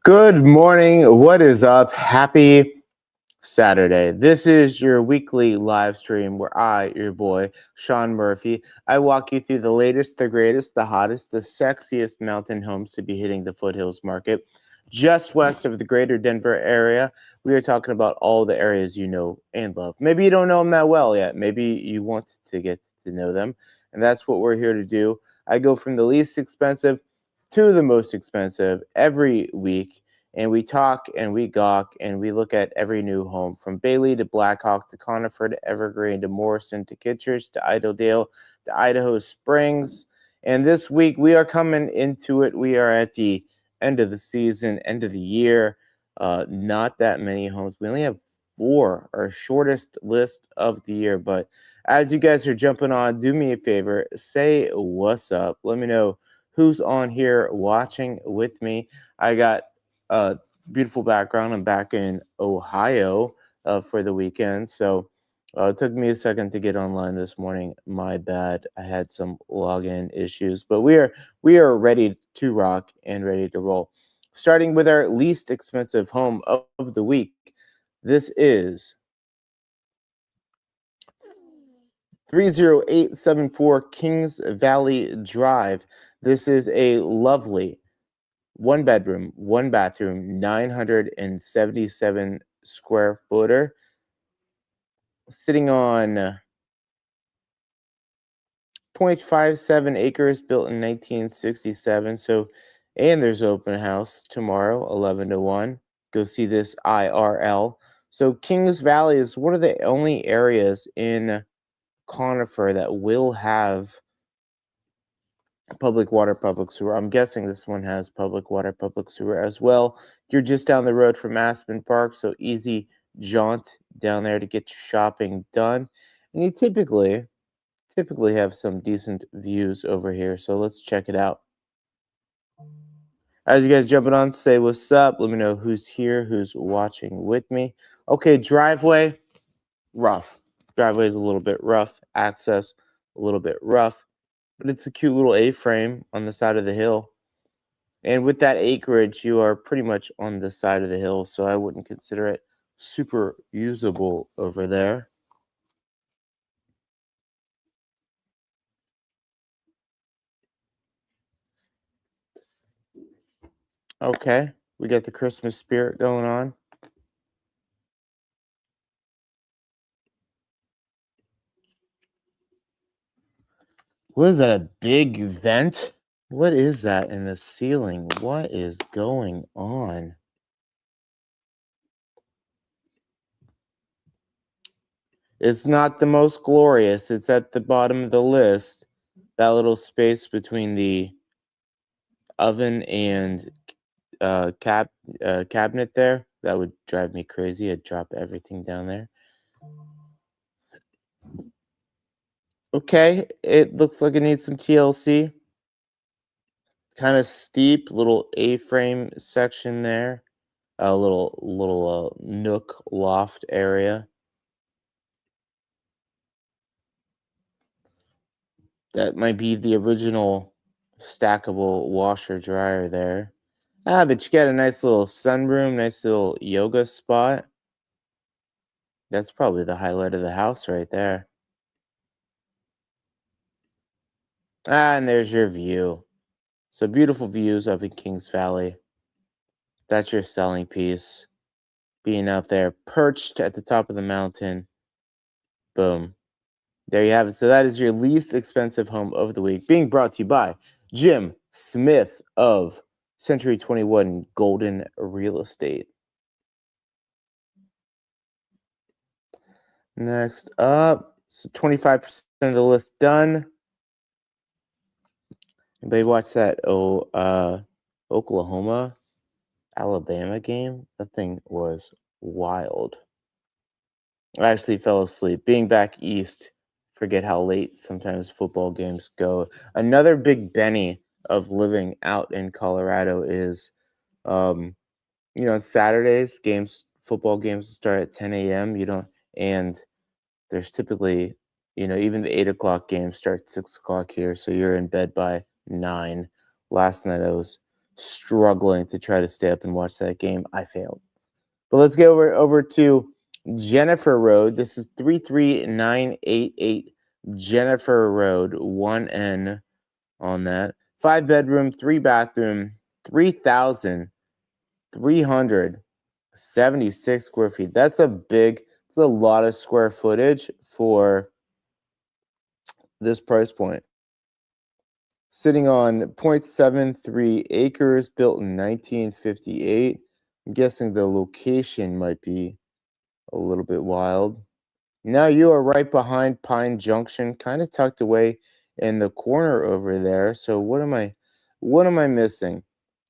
Good morning. What is up? Happy Saturday. This is your weekly live stream where I, your boy, Sean Murphy, I walk you through the latest, the greatest, the hottest, the sexiest mountain homes to be hitting the Foothills market. Just west of the greater Denver area, we are talking about all the areas you know and love. Maybe you don't know them that well yet. Maybe you want to get to know them. And that's what we're here to do. I go from the least expensive to the most expensive every week, and we talk and we gawk and we look at every new home from Bailey to Blackhawk to Conifer to Evergreen to Morrison to Kittredge to Idledale to Idaho Springs. And this week we are coming into it. We are at the end of the season, end of the year. Not that many homes. We only have 4, our shortest list of the year. But as you guys are jumping on, do me a favor, say what's up. Let me know who's on here watching with me. I got a beautiful background. I'm back in Ohio for the weekend. So it took me a second to get online this morning. My bad. I had some login issues, but we are ready to rock and ready to roll. Starting with our least expensive home of the week. This is 30874 Kings Valley Drive. This is a lovely 1 bedroom, 1 bathroom, 977 square footer, sitting on 0.57 acres, built in 1967. So, and there's open house tomorrow, 11 to 1. Go see this IRL. So, Kings Valley is one of the only areas in Conifer that will have public water, public sewer. I'm guessing this one has public water, public sewer as well. You're just down the road from Aspen Park, so easy jaunt down there to get your shopping done. And you typically have some decent views over here, so let's check it out. As you guys jumping on, say what's up. Let me know who's here, who's watching with me. Okay, driveway, rough. Driveway is a little bit rough. Access, a little bit rough. But it's a cute little A-frame on the side of the hill. And with that acreage, you are pretty much on the side of the hill, so I wouldn't consider it super usable over there. Okay, we got the Christmas spirit going on. What is that, a big vent? What is that in the ceiling? What is going on? It's not the most glorious. It's at the bottom of the list. That little space between the oven and cabinet there, that would drive me crazy. I'd drop everything down there. Okay, it looks like it needs some TLC. Kind of steep, little A-frame section there. A little nook loft area. That might be the original stackable washer dryer there. But you got a nice little sunroom, nice little yoga spot. That's probably the highlight of the house right there. And there's your view. So beautiful views up in Kings Valley. That's your selling piece. Being out there perched at the top of the mountain. Boom. There you have it. So that is your least expensive home of the week, being brought to you by Jim Smith of Century 21 Golden Real Estate. Next up, so 25% of the list done. Anybody watch that Oklahoma Alabama game? That thing was wild. I actually fell asleep. Being back east, forget how late sometimes football games go. Another big Benny of living out in Colorado is, um, Saturdays football games start at 10 a.m. And there's typically, even the 8 o'clock game starts 6 o'clock here, so you're in bed by 9. Last night I was struggling to try to stay up and watch that game. I failed. But let's go over to Jennifer Road. This is 33988 Jennifer Road, 1N on that. 5 bedroom, 3 bathroom, 3,376 square feet. That's a lot of square footage for this price point. Sitting on 0.73 acres, built in 1958. I'm guessing the location might be a little bit wild. Now you are right behind Pine Junction, kind of tucked away in the corner over there. So what am I missing?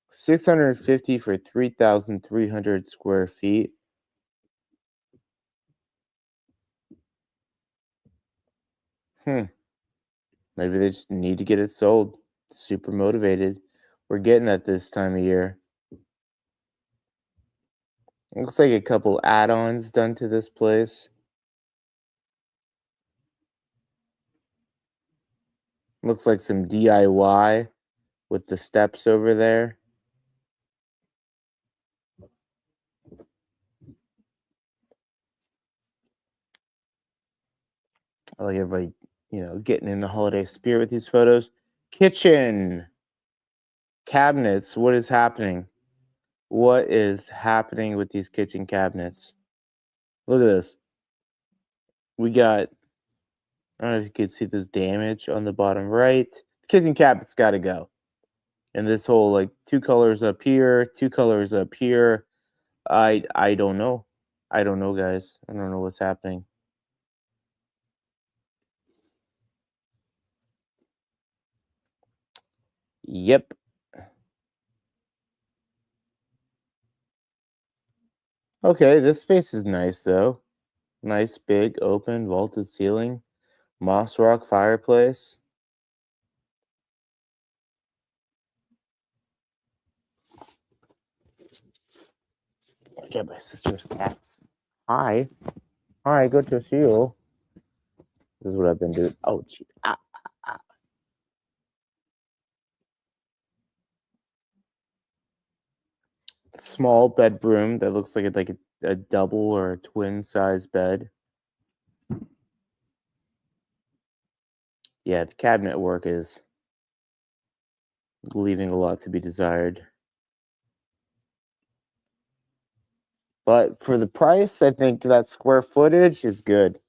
650 for 3,300 square feet. Hmm. Maybe they just need to get it sold. Super motivated. We're getting that this time of year. Looks like a couple add-ons done to this place. Looks like some DIY with the steps over there. I like everybody, getting in the holiday spirit with these photos. Kitchen cabinets. What is happening? What is happening with these kitchen cabinets? Look at this. We got, I don't know if you can see this damage on the bottom right. The kitchen cabinet's got to go. And this whole like two colors up here, two colors up here. I don't know. I don't know, guys. I don't know what's happening. Yep. Okay, this space is nice though. Nice big open vaulted ceiling, moss rock fireplace. I get my sister's cats. Hi. Hi, good to see you. This is what I've been doing. Oh, jeez. Ah, ah. Small bedroom that looks like a double or a twin size bed. Yeah, the cabinet work is leaving a lot to be desired. But for the price, I think that square footage is good.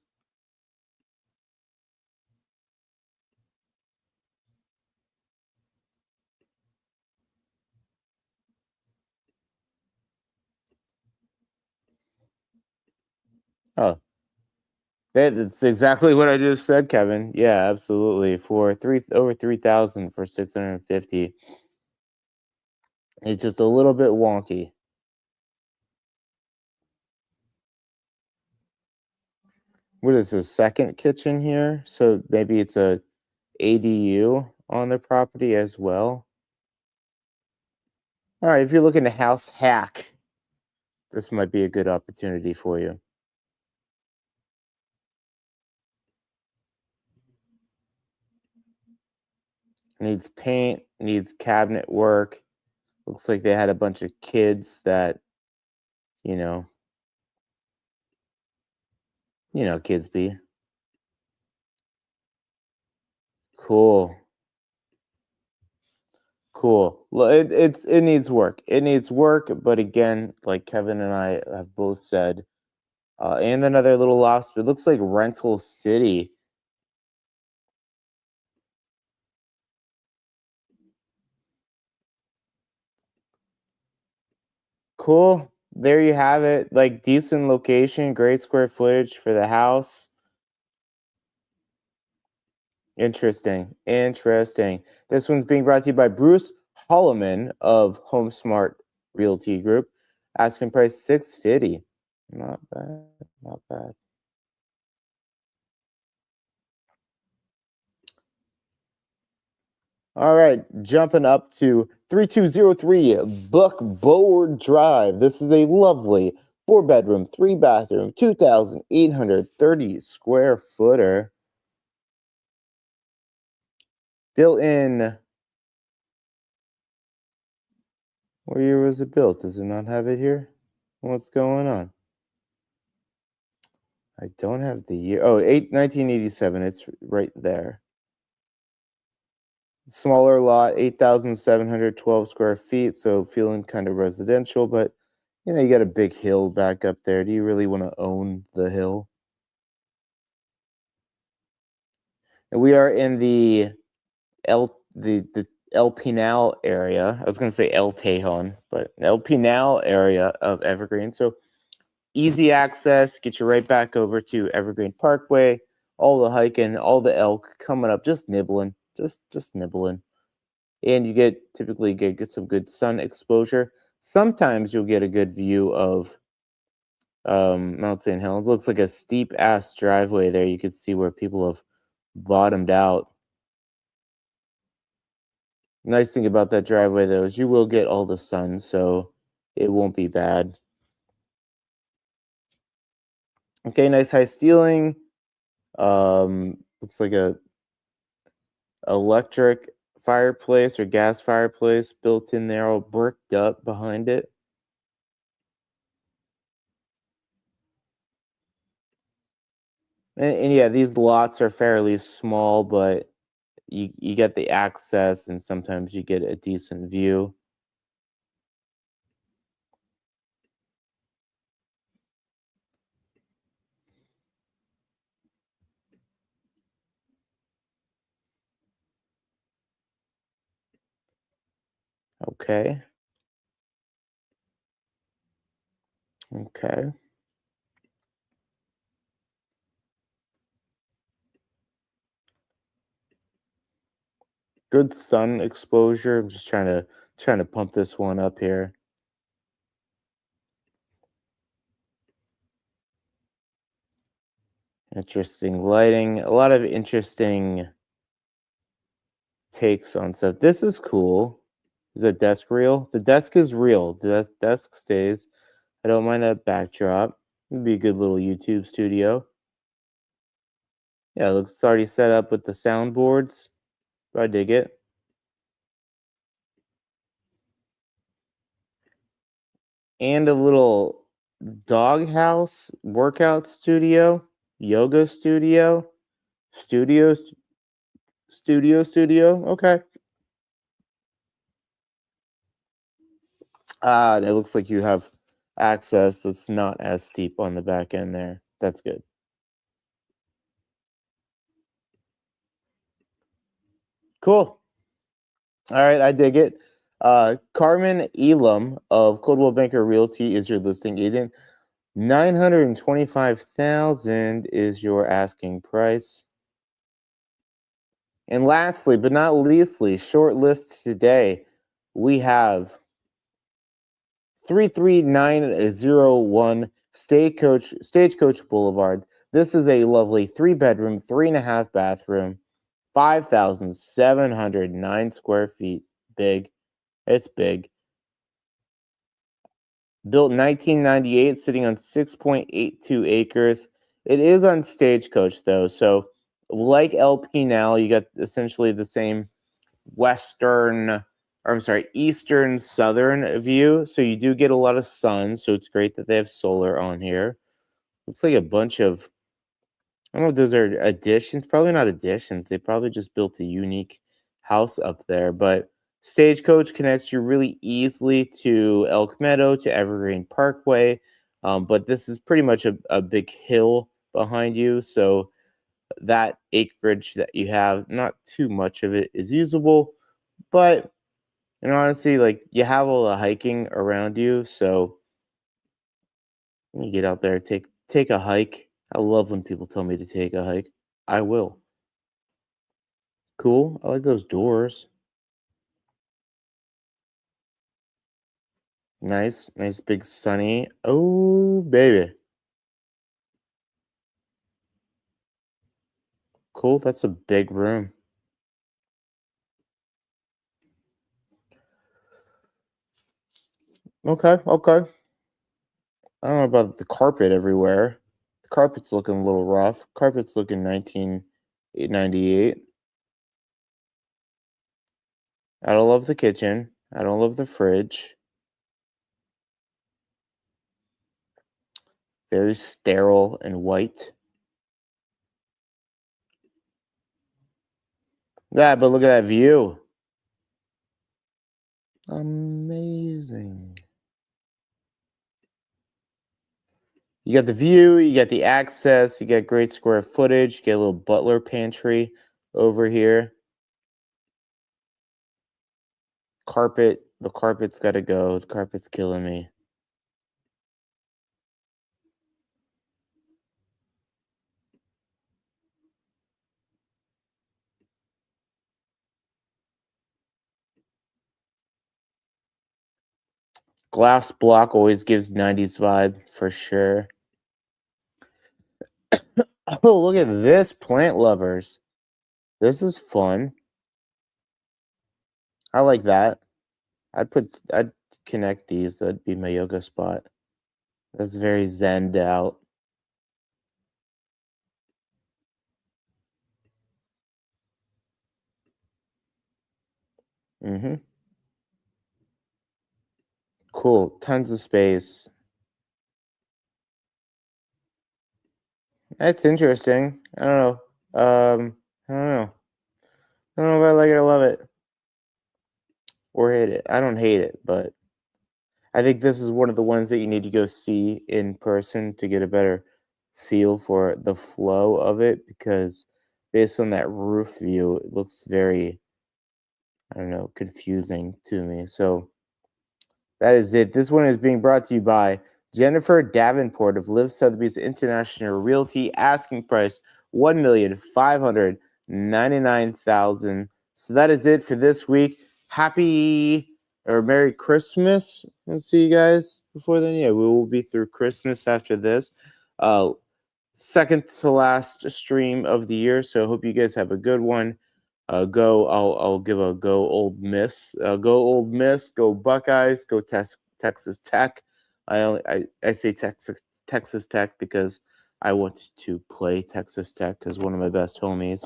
Oh, that's exactly what I just said, Kevin. Yeah, absolutely. For over 3,000 for 650. It's just a little bit wonky. What is this second kitchen here? So maybe it's a ADU on the property as well. All right, if you're looking to house hack, this might be a good opportunity for you. Needs paint, needs cabinet work. Looks like they had a bunch of kids that, you know, kids be. Cool. Cool. It needs work. It needs work, but again, like Kevin and I have both said, and another little lost, it looks like Rental City. Cool. There you have it. Like decent location, great square footage for the house. Interesting. Interesting. This one's being brought to you by Bruce Holloman of Home Smart Realty Group. Asking price 650. Not bad. Not bad. All right, jumping up to 3203 Buckboard Drive. This is a lovely 4 bedroom, 3 bathroom, 2,830 square footer. Built in What year was it built? Does it not have it here? What's going on? I don't have the year. Oh, 1987. It's right there. Smaller lot, 8,712 square feet. So feeling kind of residential, but you got a big hill back up there. Do you really want to own the hill? And we are in the El Pinal area. I was going to say El Tejon, but El Pinal area of Evergreen. So easy access, get you right back over to Evergreen Parkway. All the hiking, all the elk coming up, just nibbling, just nibbling. And you typically get some good sun exposure. Sometimes you'll get a good view of Mount St. Helens. Looks like a steep ass driveway there. You could see where people have bottomed out. Nice thing about that driveway though is you will get all the sun, so it won't be bad. Okay, nice high ceiling. Looks like a electric fireplace or gas fireplace built in there, all bricked up behind it. And yeah, these lots are fairly small, but you get the access and sometimes you get a decent view. Okay. Okay. Good sun exposure. I'm just trying to pump this one up here. Interesting lighting. A lot of interesting takes on stuff. This is cool. Is the desk real? The desk is real. The desk stays. I don't mind that backdrop. It'd be a good little YouTube studio. Yeah, it looks already set up with the soundboards. I dig it. And a little doghouse workout studio, yoga studio, studio. Okay. Ah, it looks like you have access that's not as steep on the back end there. That's good. Cool. All right, I dig it. Carmen Elam of Coldwell Banker Realty is your listing agent. 925,000 is your asking price. And lastly, but not leastly, short list today, we have 33901 Stagecoach Boulevard. This is a lovely 3 bedroom, 3.5 bathroom, 5,709 square feet. Big. It's big. Built in 1998, sitting on 6.82 acres. It is on Stagecoach, though. So, like LP now, you got essentially the same western, or I'm sorry, eastern southern view. So, you do get a lot of sun. So, it's great that they have solar on here. Looks like a bunch of, I don't know if those are additions. Probably not additions. They probably just built a unique house up there. But Stagecoach connects you really easily to Elk Meadow, to Evergreen Parkway. But this is pretty much a big hill behind you. So that acreage that you have, not too much of it is usable. But honestly, like you have all the hiking around you. So you get out there, take a hike. I love when people tell me to take a hike. I will. Cool. I like those doors. Nice, nice big sunny. Oh, baby. Cool. That's a big room. Okay, okay. I don't know about the carpet everywhere. The carpet's looking a little rough. Carpet's looking 1998. I don't love the kitchen. I don't love the fridge. Very sterile and white. Yeah, but look at that view. Amazing. You got the view, you got the access, you got great square footage, you get a little butler pantry over here. Carpet, the carpet's got to go. The carpet's killing me. Glass block always gives 90s vibe for sure. Oh, look at this, plant lovers. This is fun. I like that. I'd connect these. That'd be my yoga spot. That's very zenned out. Mm-hmm. Cool. Tons of space. That's interesting. I don't know. I don't know. I don't know if I like it or love it or hate it. I don't hate it, but I think this is one of the ones that you need to go see in person to get a better feel for the flow of it because based on that roof view, it looks very, I don't know, confusing to me. So that is it. This one is being brought to you by Jennifer Davenport of Live Sotheby's International Realty. Asking price $1,599,000. So that is it for this week. Happy or Merry Christmas. And see you guys before then. Yeah, we will be through Christmas after this. Second to last stream of the year. So I hope you guys have a good one. I'll give a go Old Miss. Go Old Miss. Go Buckeyes. Go Texas Tech. I say Texas Tech because I want to play Texas Tech because one of my best homies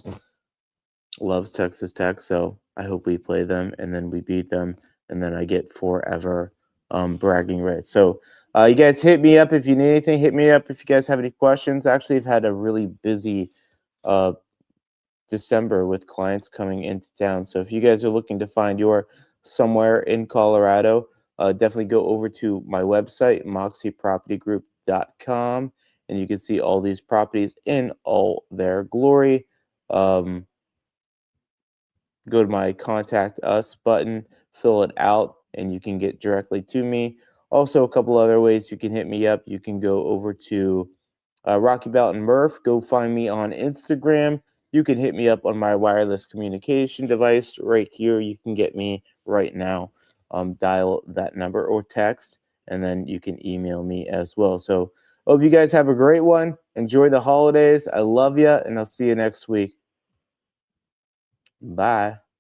loves Texas Tech. So I hope we play them and then we beat them and then I get forever bragging rights. So you guys hit me up if you need anything. Hit me up if you guys have any questions. Actually, I've had a really busy December with clients coming into town. So if you guys are looking to find your somewhere in Colorado, definitely go over to my website, moxiepropertygroup.com, and you can see all these properties in all their glory. Go to my contact us button, fill it out, and you can get directly to me. Also, a couple other ways you can hit me up. You can go over to Rocky Mountain Murph. Go find me on Instagram. You can hit me up on my wireless communication device right here. You can get me right now. Dial that number or text, and then you can email me as well. So, hope you guys have a great one. Enjoy the holidays. I love you, and I'll see you next week. Bye.